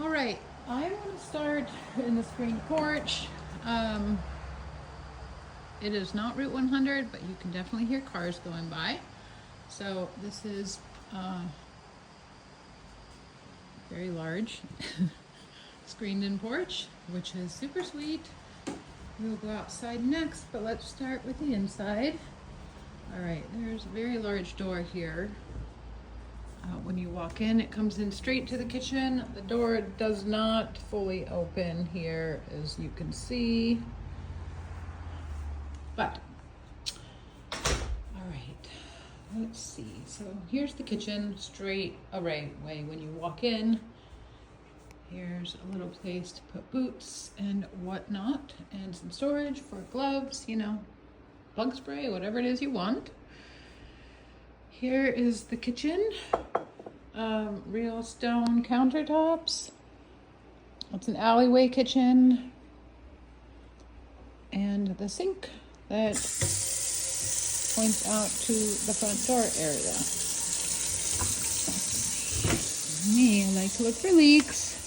All right, I'm going to start in the screen porch. Um, it is not Route 100, but you can definitely hear cars going by. So this is very large screened-in porch, which is super sweet. We'll go outside next, but let's start with the inside. All right, there's a very large door here. When you walk in, it comes in straight to the kitchen. The door does not fully open here, as you can see. But, all right, let's see. So here's the kitchen, straight away when you walk in. Here's a little place to put boots and whatnot, and some storage for gloves, you know, bug spray, whatever it is you want. Here is the kitchen. Real stone countertops. It's an alleyway kitchen. And the sink that points out to the front door area. Me, I like to look for leaks.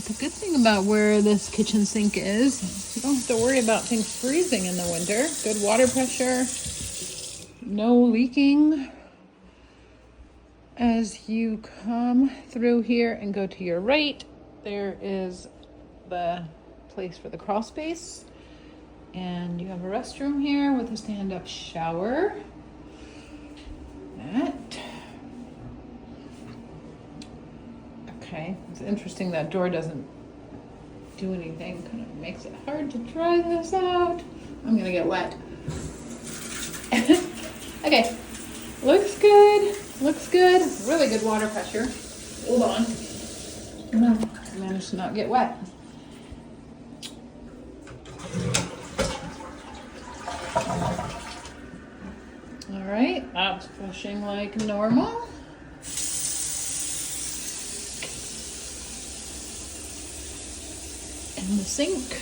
The good thing about where this kitchen sink is, you don't have to worry about things freezing in the winter. Good water pressure, no leaking. As you come through here and go to your right, there is the place for the crawl space. And you have a restroom here with a stand-up shower. Okay, it's interesting that door doesn't do anything. Kind of makes it hard to try this out. I'm gonna get wet. Okay, looks good. Looks good. Really good water pressure. Hold on. I managed to not get wet. All right, that's flushing like normal. And the sink.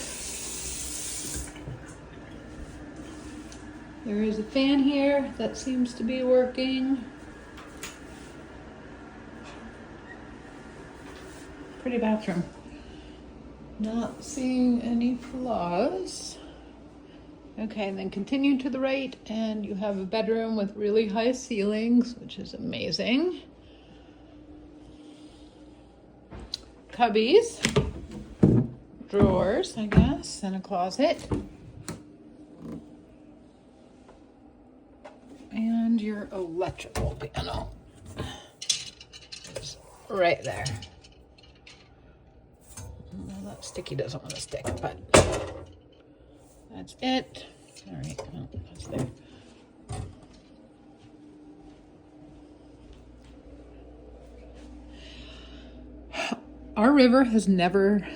There is a fan here that seems to be working. Pretty bathroom. Not seeing any flaws. Okay, and then continue to the right and you have a bedroom with really high ceilings, which is amazing. Cubbies, drawers, I guess, and a closet. And your electrical panel. It's right there. Well, that sticky doesn't want to stick, but that's it. All right, well, that's there. Our river has never,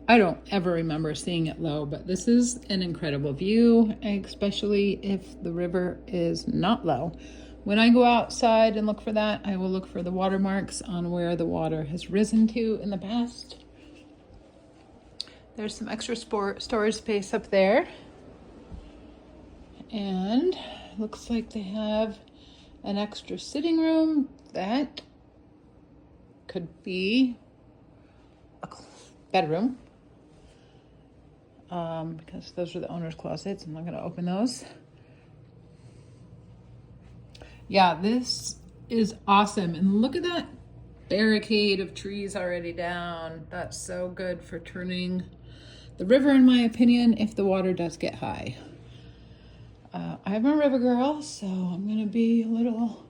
I don't ever remember seeing it low, but this is an incredible view, especially if the river is not low. When I go outside and look for that, I will look for the watermarks on where the water has risen to in the past. There's some extra storage space up there. And looks like they have an extra sitting room that could be a bedroom. Because those are the owner's closets. I'm not going to open those. Yeah, this is awesome. And look at that barricade of trees already down. That's so good for turning the river, in my opinion, if the water does get high. I'm a river girl, so I'm going to be a little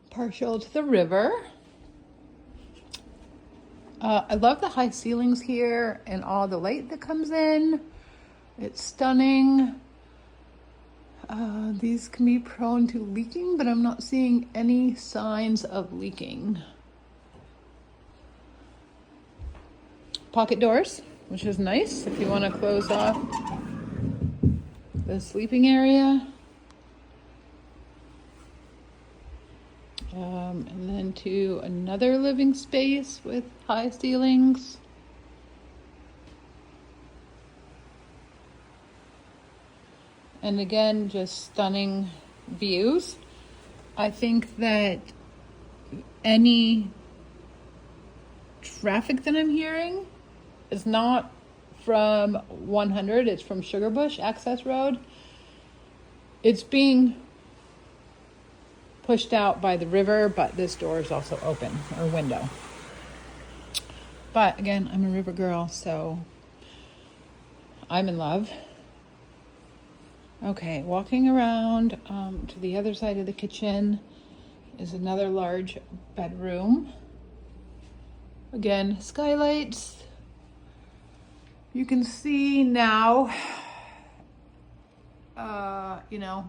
partial to the river. I love the high ceilings here and all the light that comes in. It's stunning. These can be prone to leaking, but I'm not seeing any signs of leaking. Pocket doors, which is nice if you want to close off the sleeping area. And then to another living space with high ceilings. And again, just stunning views. I think that any traffic that I'm hearing is not from 100, it's from Sugarbush Access Road. It's being pushed out by the river, but this door is also open, or window. But again, I'm a river girl, so I'm in love. Okay, walking around to the other side of the kitchen is another large bedroom. Again, skylights. You can see now, you know,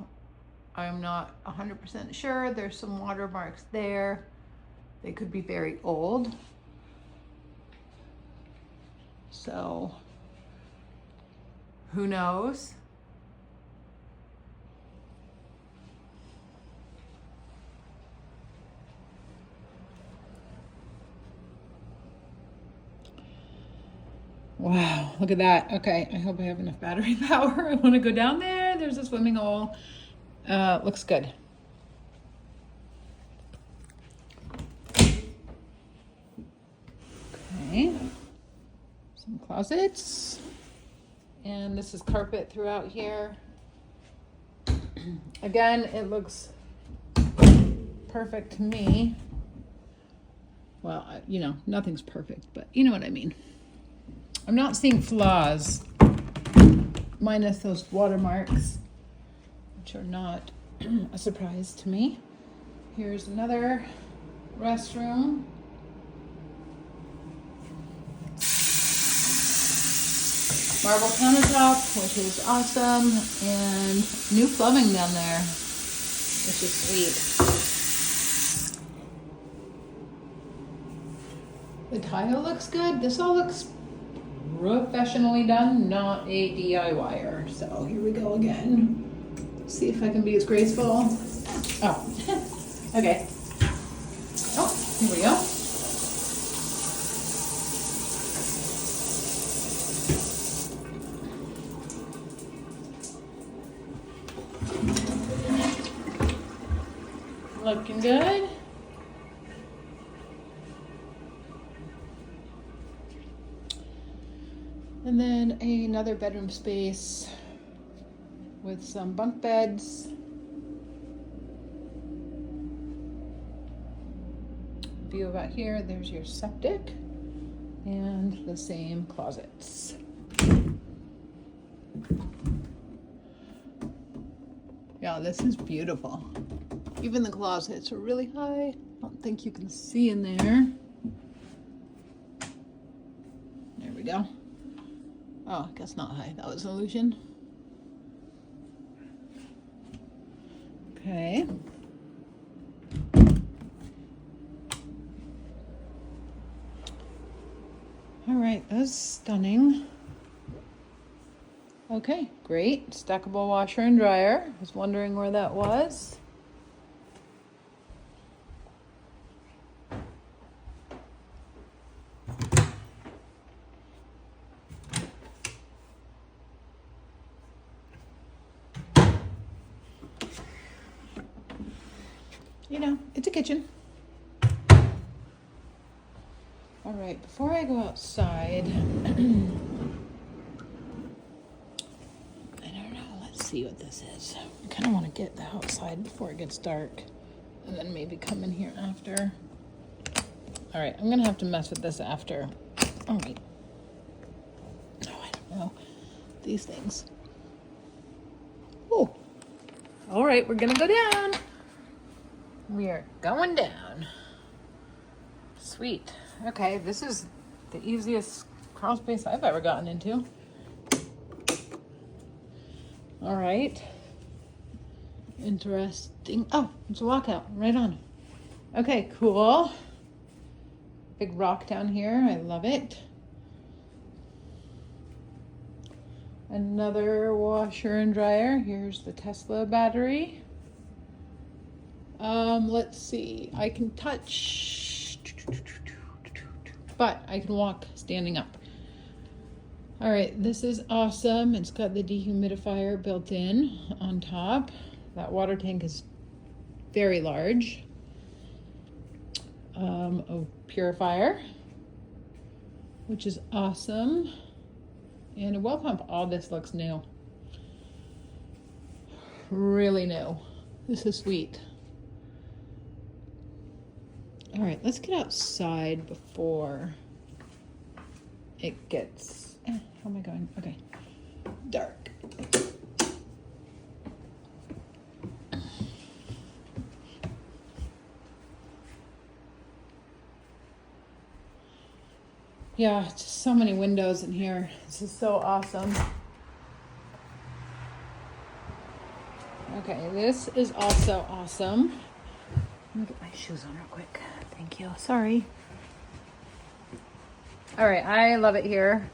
I'm not 100% sure. There's some watermarks there. They could be very old. So, who knows? Wow, look at that. Okay, I hope I have enough battery power. I want to go down there. There's a swimming hole. Looks good. Okay, some closets. And this is carpet throughout here. Again, it looks perfect to me. Well, you know, nothing's perfect, but you know what I mean. I'm not seeing flaws, minus those watermarks, which are not a surprise to me. Here's another restroom. Marble countertop, which is awesome, and new plumbing down there, which is sweet. The tile looks good. This all looks professionally done, not a DIYer. So here we go again. See if I can be as graceful. Oh, okay. Oh, here we go. Looking good. And then another bedroom space with some bunk beds. View about here, there's your septic and the same closets. Yeah, this is beautiful. Even the closets are really high. I don't think you can see in there. There we go. Oh, I guess not high. That was an illusion. Okay. All right, that's stunning. Okay, great. Stackable washer and dryer. I was wondering where that was. You know, it's a kitchen. All right, before I go outside, I don't know, let's see what this is. I kind of want to get outside before it gets dark and then maybe come in here after. All right, I'm gonna have to mess with this after. All right. Oh, I don't know, these things. Oh, all right, we're gonna go down. We are going down. Sweet. Okay, this is the easiest crawl space I've ever gotten into. All right. Interesting. Oh, it's a walkout. Right on. Okay, cool. Big rock down here. I love it. Another washer and dryer. Here's the Tesla battery. Let's see, I can touch, but I can walk standing up. All right, this is awesome. It's got the dehumidifier built in on top. That water tank is very large. a purifier, which is awesome. And a well pump. All this looks new. Really new. This is sweet. All right, let's get outside before it gets, how am I going? Okay, dark. Yeah, just so many windows in here. This is so awesome. Okay, this is also awesome. Let me get my shoes on real quick. Thank you. Sorry. All right, I love it here.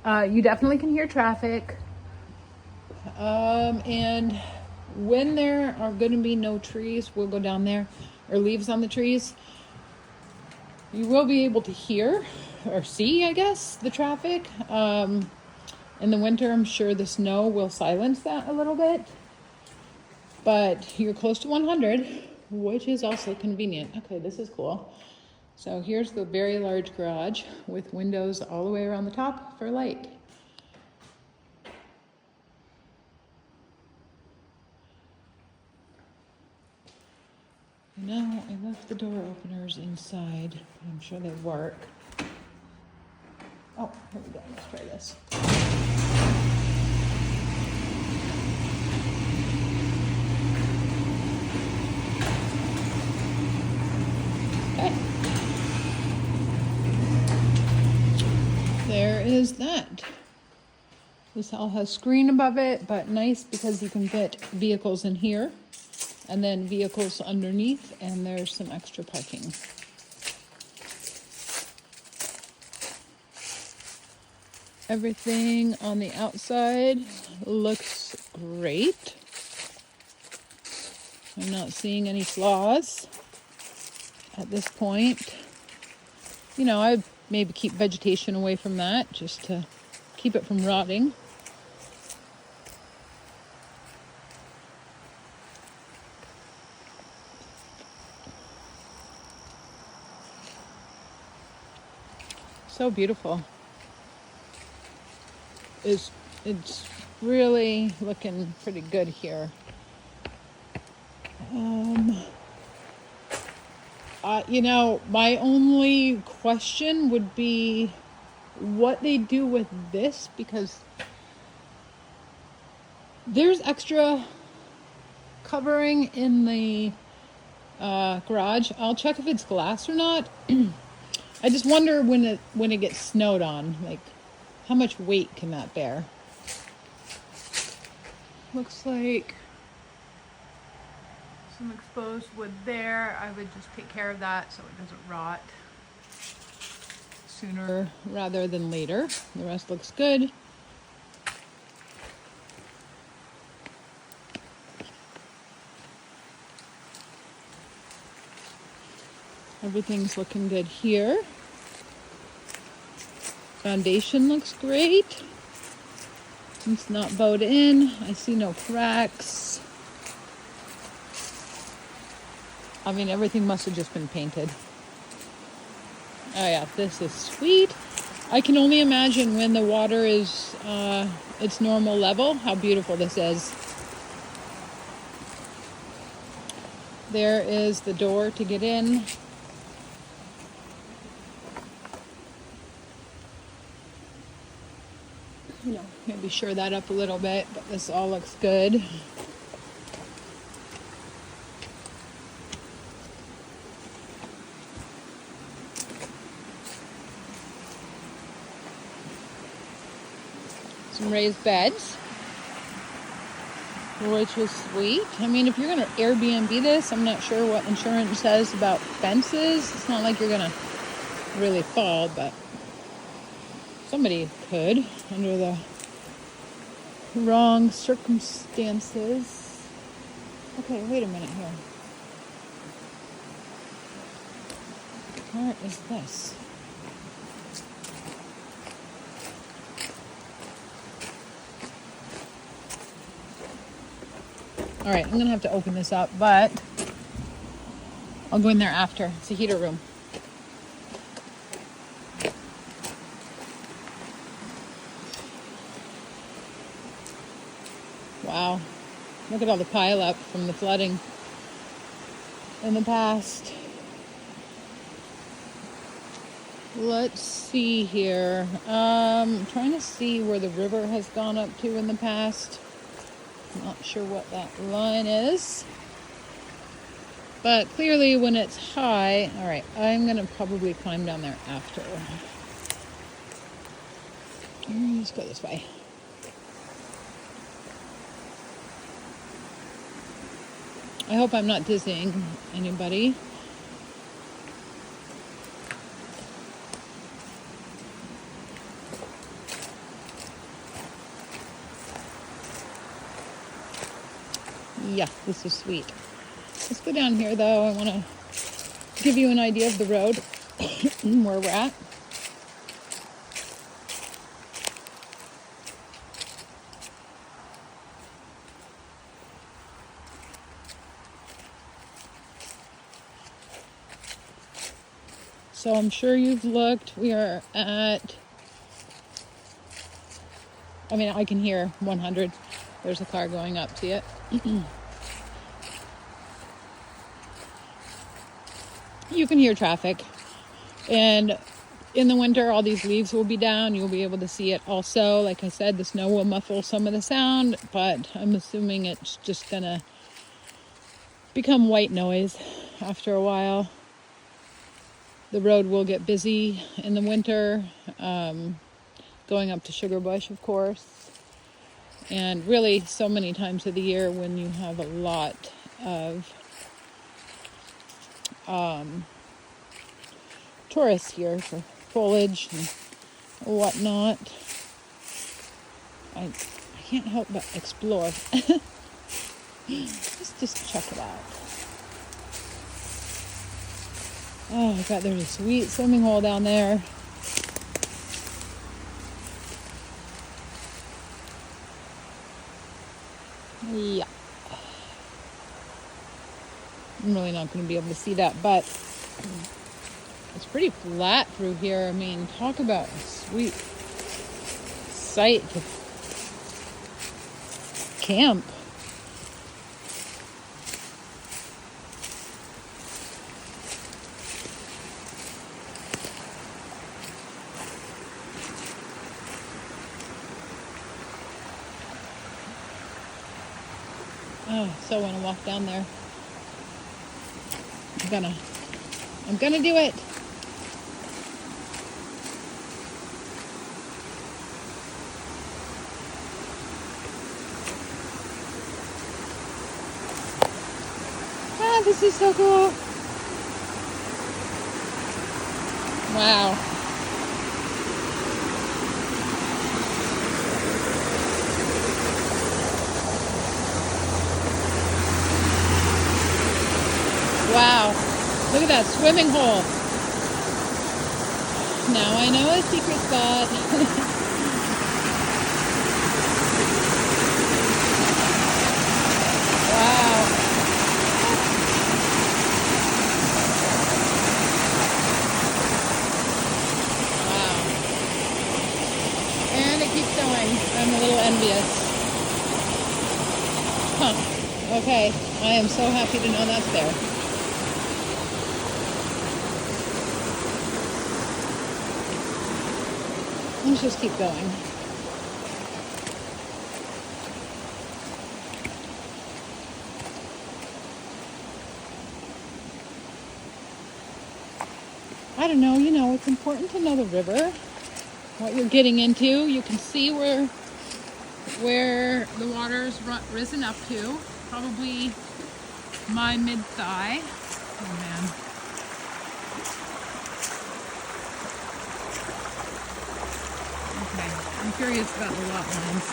You definitely can hear traffic. And when there are going to be no trees, we'll go down there, or leaves on the trees, you will be able to hear or see, I guess, the traffic. In the winter, I'm sure the snow will silence that a little bit. But you're close to 100, which is also convenient. Okay, this is cool. So here's the very large garage with windows all the way around the top for light. Now I left the door openers inside. I'm sure they work. Oh, here we go. Let's try this. Okay. There is that. This all has screen above it, but nice because you can fit vehicles in here and then vehicles underneath, and there's some extra parking. Everything on the outside looks great. I'm not seeing any flaws at this point. You know, I maybe keep vegetation away from that just to keep it from rotting. So beautiful. It's really looking pretty good here. You know, my only question would be what they do with this, because there's extra covering in the garage. I'll check if it's glass or not. I just wonder when it gets snowed on, like how much weight can that bear? Looks like some exposed wood there. I would just take care of that so it doesn't rot sooner rather than later. The rest looks good. Everything's looking good here. Foundation looks great. It's not bowed in. I see no cracks. I mean, everything must have just been painted. Oh yeah, this is sweet. I can only imagine when the water is its normal level, how beautiful this is. There is the door to get in. You know, maybe shore that up a little bit, but this all looks good. Some raised beds, which is sweet. I mean, if you're going to Airbnb this, I'm not sure what insurance says about fences. It's not like you're going to really fall, but somebody could under the wrong circumstances. Okay, wait a minute here. Where is this? All right, I'm gonna have to open this up, but I'll go in there after. It's a heater room. Wow. Look at all the pile up from the flooding in the past. Let's see here. I'm trying to see where the river has gone up to in the past. Not sure what that line is. But clearly when it's high, all right, I'm going to probably climb down there after. Let's go this way. I hope I'm not dizzying anybody. Yeah, this is sweet. Let's go down here though. I want to give you an idea of the road where we're at. So I'm sure you've looked. We are at, I mean, I can hear 100. There's a car going up, see it? You can hear traffic. And in the winter, all these leaves will be down. You'll be able to see it also. Like I said, the snow will muffle some of the sound, but I'm assuming it's just gonna become white noise after a while. The road will get busy in the winter, going up to Sugarbush, of course. And really so many times of the year when you have a lot of tourists here for foliage and whatnot. I can't help but explore. Let's just check it out. Oh, I bet there's a sweet swimming hole down there. Yeah. I'm really not going to be able to see that, but it's pretty flat through here. I mean, talk about a sweet site to camp. Oh, so I want to walk down there. I'm gonna do it. Ah, this is so cool. Wow. Wow, look at that swimming hole. Now I know a secret spot. Wow. Wow. And it keeps going. I'm a little envious. Huh. Okay, I am so happy to know that's there. Let's just keep going. I don't know, it's important to know the river, what you're getting into. You can see where the water's risen up to, probably my mid-thigh. Oh man. I'm curious about the lot lines.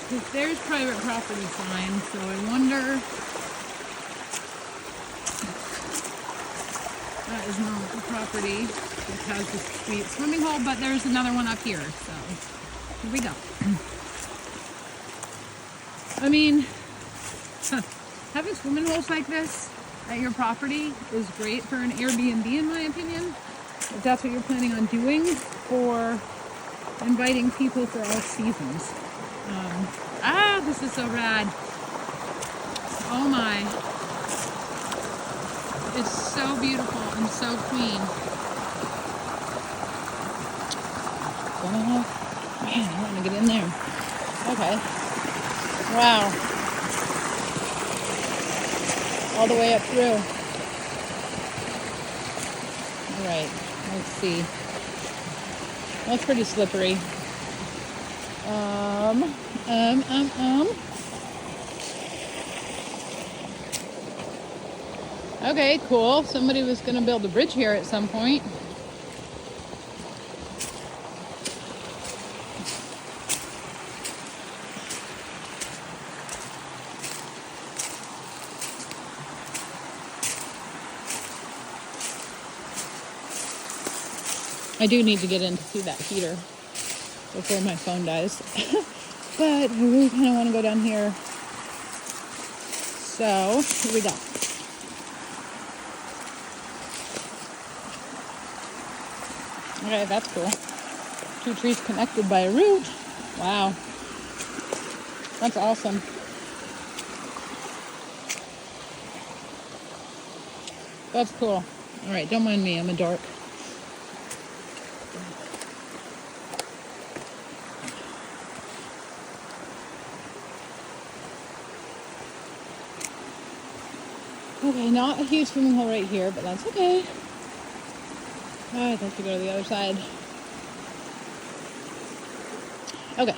Because there's private property signs, so I wonder. That is not the property that has the sweet swimming hole, but there's another one up here, so here we go. I mean, having swimming holes like this at your property is great for an Airbnb, in my opinion. If that's what you're planning on doing, for inviting people for all seasons. This is so rad. Oh my. It's so beautiful and so clean. Man, I want to get in there. Okay. Wow. All the way up through. All right. Let's see. That's pretty slippery. Okay, cool. Somebody was going to build a bridge here at some point. I do need to get in to see that heater before my phone dies. But I really kind of want to go down here. So, here we go. Okay, that's cool. 2 trees connected by a root. Wow. That's awesome. That's cool. All right, don't mind me. I'm a dork. Okay, not a huge swimming hole right here, but that's okay. Oh, I'd like to go to the other side. Okay,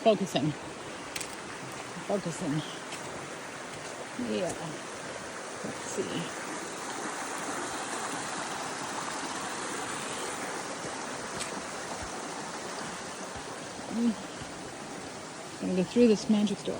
focusing. Yeah. Let's see. I'm gonna go through this magic door.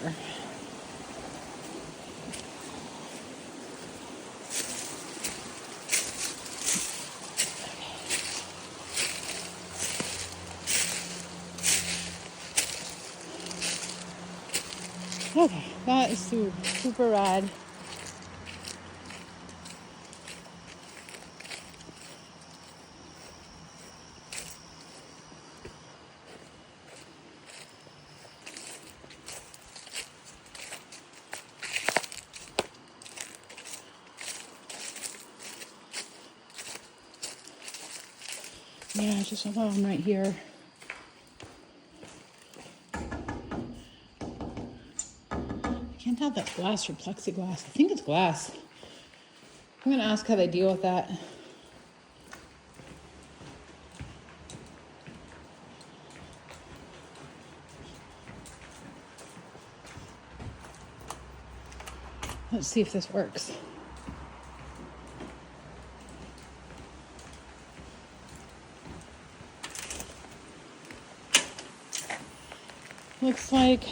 Okay, that is super rad. Yeah, just a problem right here. I can't tell if that's glass or plexiglass. I think it's glass. I'm gonna ask how they deal with that. Let's see if this works. Looks like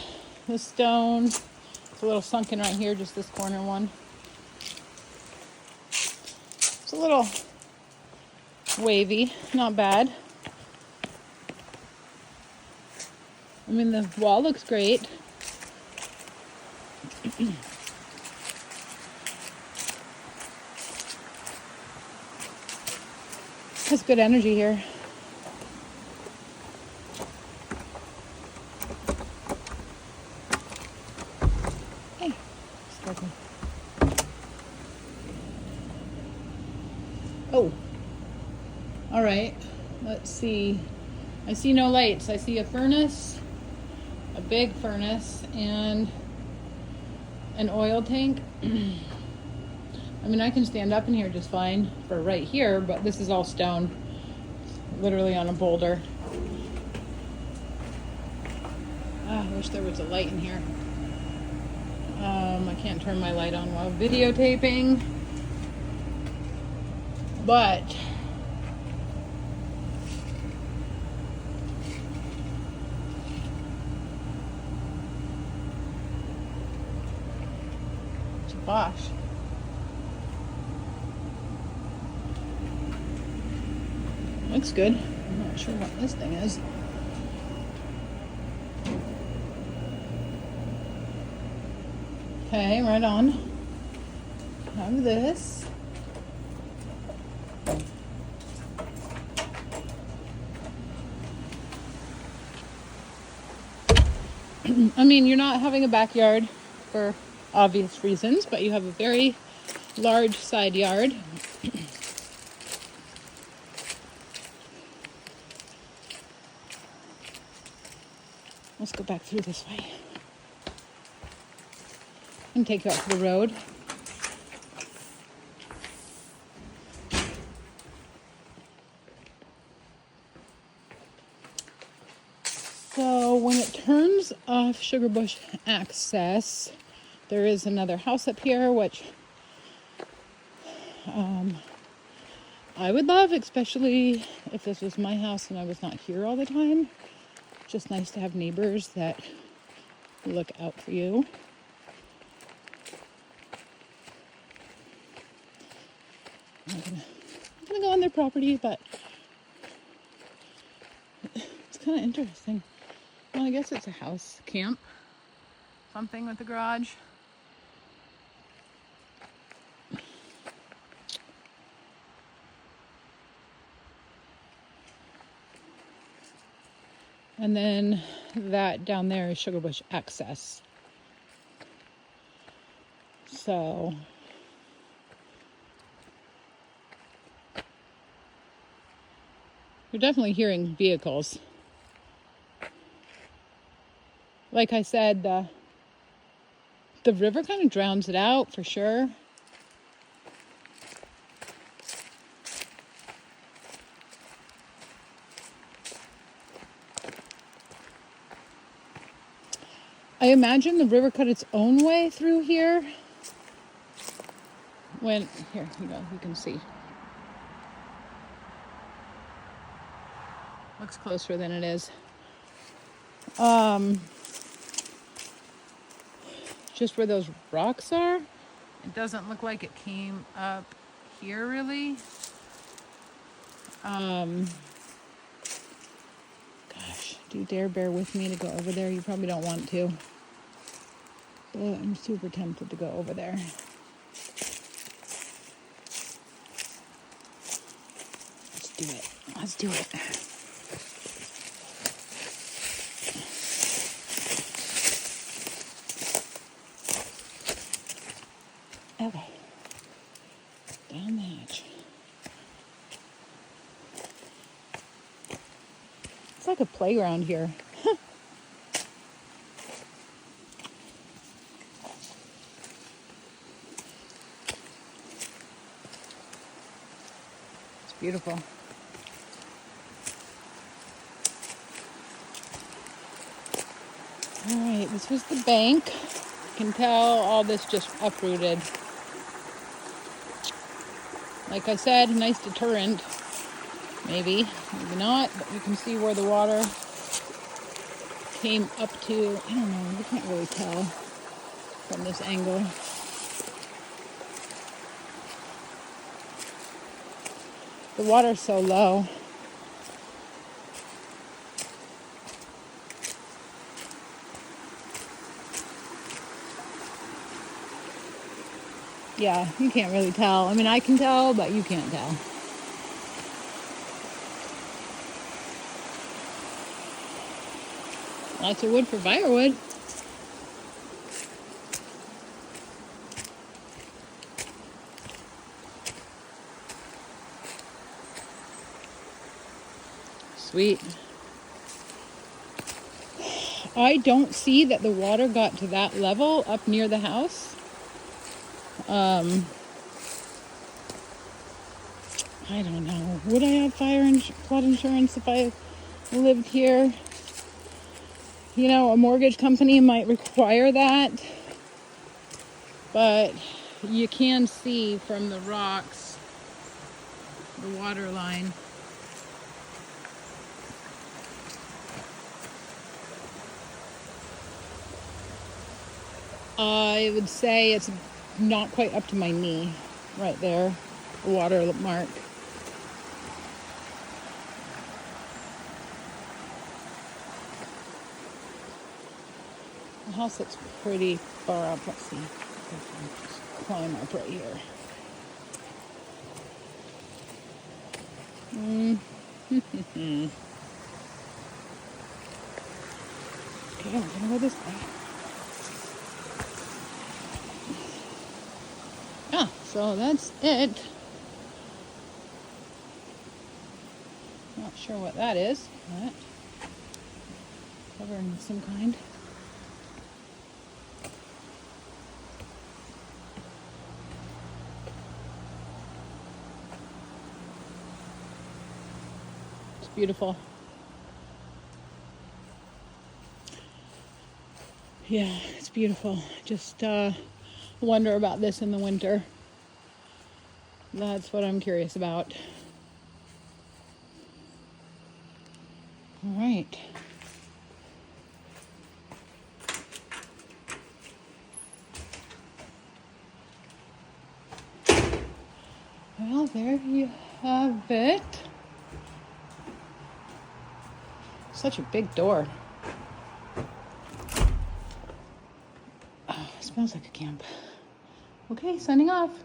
the stone is a little sunken right here, just this corner one. It's a little wavy, not bad. I mean, the wall looks great. Has good energy here. Hey, sparkle. Oh, all right. Let's see. I see no lights. I see a furnace, a big furnace, and an oil tank. I mean, I can stand up in here just fine for right here, but this is all stone, literally on a boulder. I wish there was a light in here. I can't turn my light on while videotaping, but it's a Bosch. Looks good. I'm not sure what this thing is. Okay, right on. Have this. I mean, you're not having a backyard for obvious reasons, but you have a very large side yard. Let's go back through this way and take you out to the road. So when it turns off Sugarbush Access, there is another house up here, which I would love, especially if this was my house and I was not here all the time. Just nice to have neighbors that look out for you. I'm gonna go on their property, but it's kind of interesting. Well, I guess it's a house camp, something with a garage. And then that down there is Sugarbush Access. So you're definitely hearing vehicles. Like I said, the river kind of drowns it out for sure. I imagine the river cut its own way through here. Here you go, you can see. Looks closer than it is. Just where those rocks are, it doesn't look like it came up here really. Gosh, do you dare bear with me to go over there? You probably don't want to. But I'm super tempted to go over there. Let's do it. Okay. Down the hatch. It's like a playground here. It's beautiful. All right, this was the bank. You can tell all this just uprooted. Like I said, nice deterrent. Maybe not, but you can see where the water came up to. I don't know, you can't really tell from this angle. The water's so low. Yeah, you can't really tell. I mean, I can tell, but you can't tell. Lots of wood for firewood. Sweet. I don't see that the water got to that level up near the house. I don't know. Would I have flood insurance if I lived here? You know, a mortgage company might require that. But you can see from the rocks the water line. I would say it's not quite up to my knee right there, the water mark. The house looks pretty far up. Let's see. If I can just climb up right here. Okay, we're gonna go this way. Yeah, so that's it. Not sure what that is, but covering of some kind. It's beautiful. Yeah, it's beautiful. Just wonder about this in the winter. That's what I'm curious about. All right. Well, there you have it. Such a big door. Oh, it smells like a camp. Okay, signing off.